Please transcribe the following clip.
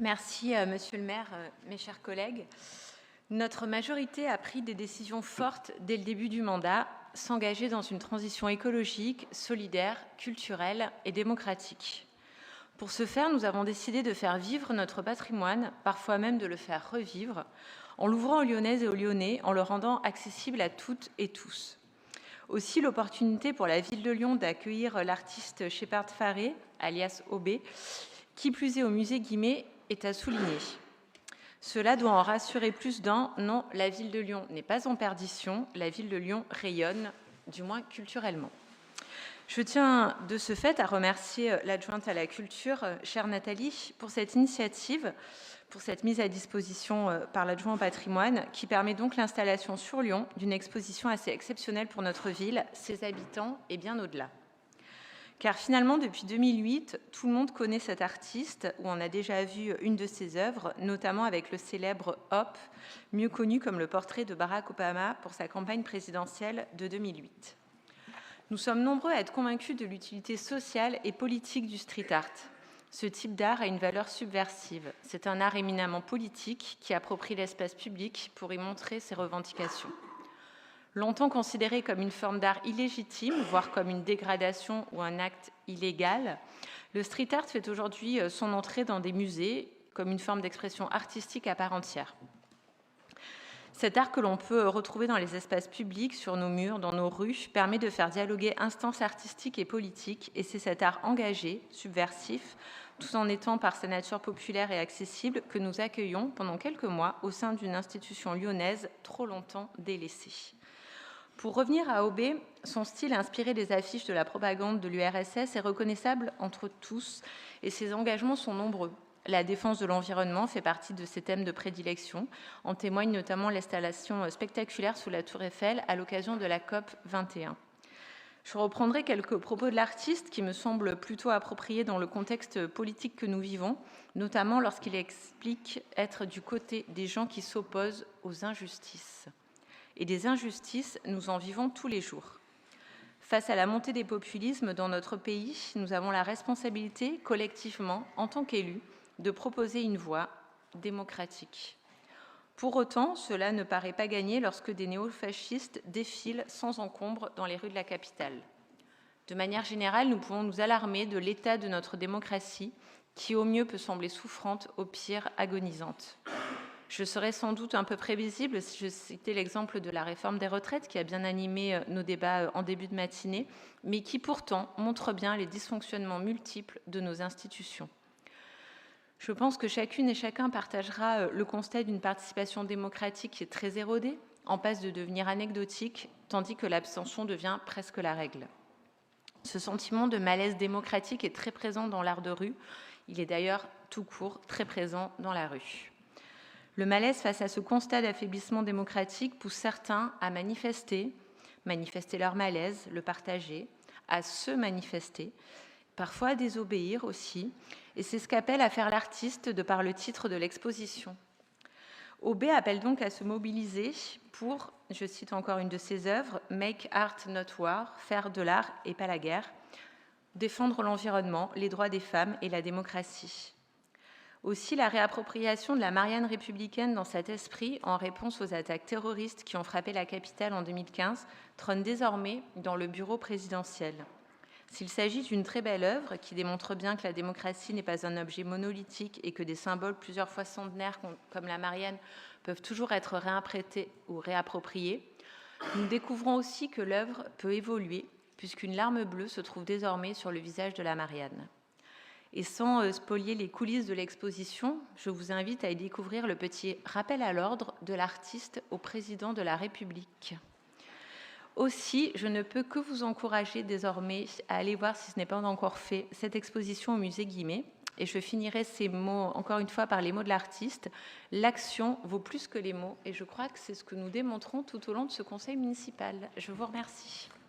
Merci, Monsieur le maire, mes chers collègues. Notre majorité a pris des décisions fortes dès le début du mandat, s'engager dans une transition écologique, solidaire, culturelle et démocratique. Pour ce faire, nous avons décidé de faire vivre notre patrimoine, parfois même de le faire revivre, en l'ouvrant aux Lyonnaises et aux Lyonnais, en le rendant accessible à toutes et tous. Aussi, l'opportunité pour la ville de Lyon d'accueillir l'artiste Shepard Fares, alias OB, qui plus est au musée Guimet, est à souligner. Cela doit en rassurer plus d'un. Non, la ville de Lyon n'est pas en perdition, la ville de Lyon rayonne, du moins culturellement. Je tiens de ce fait à remercier l'adjointe à la culture, chère Nathalie, pour cette initiative, pour cette mise à disposition par l'adjoint au patrimoine, qui permet donc l'installation sur Lyon d'une exposition assez exceptionnelle pour notre ville, ses habitants et bien au-delà. Car finalement, depuis 2008, tout le monde connaît cet artiste, où on a déjà vu une de ses œuvres, notamment avec le célèbre Hop, mieux connu comme le portrait de Barack Obama pour sa campagne présidentielle de 2008. Nous sommes nombreux à être convaincus de l'utilité sociale et politique du street art. Ce type d'art a une valeur subversive. C'est un art éminemment politique qui approprie l'espace public pour y montrer ses revendications. Longtemps considéré comme une forme d'art illégitime, voire comme une dégradation ou un acte illégal, le street art fait aujourd'hui son entrée dans des musées comme une forme d'expression artistique à part entière. Cet art que l'on peut retrouver dans les espaces publics, sur nos murs, dans nos rues, permet de faire dialoguer instances artistiques et politiques, et c'est cet art engagé, subversif, tout en étant par sa nature populaire et accessible, que nous accueillons pendant quelques mois au sein d'une institution lyonnaise trop longtemps délaissée. Pour revenir à OB, son style inspiré des affiches de la propagande de l'URSS est reconnaissable entre tous et ses engagements sont nombreux. La défense de l'environnement fait partie de ses thèmes de prédilection. En témoigne notamment l'installation spectaculaire sous la Tour Eiffel à l'occasion de la COP 21. Je reprendrai quelques propos de l'artiste qui me semblent plutôt appropriés dans le contexte politique que nous vivons, notamment lorsqu'il explique être du côté des gens qui s'opposent aux injustices. Et des injustices, nous en vivons tous les jours. Face à la montée des populismes dans notre pays, nous avons la responsabilité, collectivement, en tant qu'élus, de proposer une voie démocratique. Pour autant, cela ne paraît pas gagné lorsque des néofascistes défilent sans encombre dans les rues de la capitale. De manière générale, nous pouvons nous alarmer de l'état de notre démocratie, qui au mieux peut sembler souffrante, au pire agonisante. Je serais sans doute un peu prévisible si je citais l'exemple de la réforme des retraites qui a bien animé nos débats en début de matinée, mais qui pourtant montre bien les dysfonctionnements multiples de nos institutions. Je pense que chacune et chacun partagera le constat d'une participation démocratique qui est très érodée, en passe de devenir anecdotique, tandis que l'abstention devient presque la règle. Ce sentiment de malaise démocratique est très présent dans l'art de rue. Il est d'ailleurs tout court très présent dans la rue. Le malaise face à ce constat d'affaiblissement démocratique pousse certains à manifester leur malaise, le partager, à se manifester, parfois à désobéir aussi, et c'est ce qu'appelle à faire l'artiste de par le titre de l'exposition. OB appelle donc à se mobiliser pour, je cite encore une de ses œuvres, « Make art not war », faire de l'art et pas la guerre, défendre l'environnement, les droits des femmes et la démocratie. Aussi, la réappropriation de la Marianne républicaine dans cet esprit, en réponse aux attaques terroristes qui ont frappé la capitale en 2015, trône désormais dans le bureau présidentiel. S'il s'agit d'une très belle œuvre qui démontre bien que la démocratie n'est pas un objet monolithique et que des symboles plusieurs fois centenaires comme la Marianne peuvent toujours être réinterprétés ou réappropriés, nous découvrons aussi que l'œuvre peut évoluer puisqu'une larme bleue se trouve désormais sur le visage de la Marianne. Et sans spolier les coulisses de l'exposition, je vous invite à y découvrir le petit rappel à l'ordre de l'artiste au président de la République. Aussi, je ne peux que vous encourager désormais à aller voir, si ce n'est pas encore fait, cette exposition au musée Guimet. Et je finirai ces mots, encore une fois, par les mots de l'artiste. L'action vaut plus que les mots. Et je crois que c'est ce que nous démontrons tout au long de ce conseil municipal. Je vous remercie.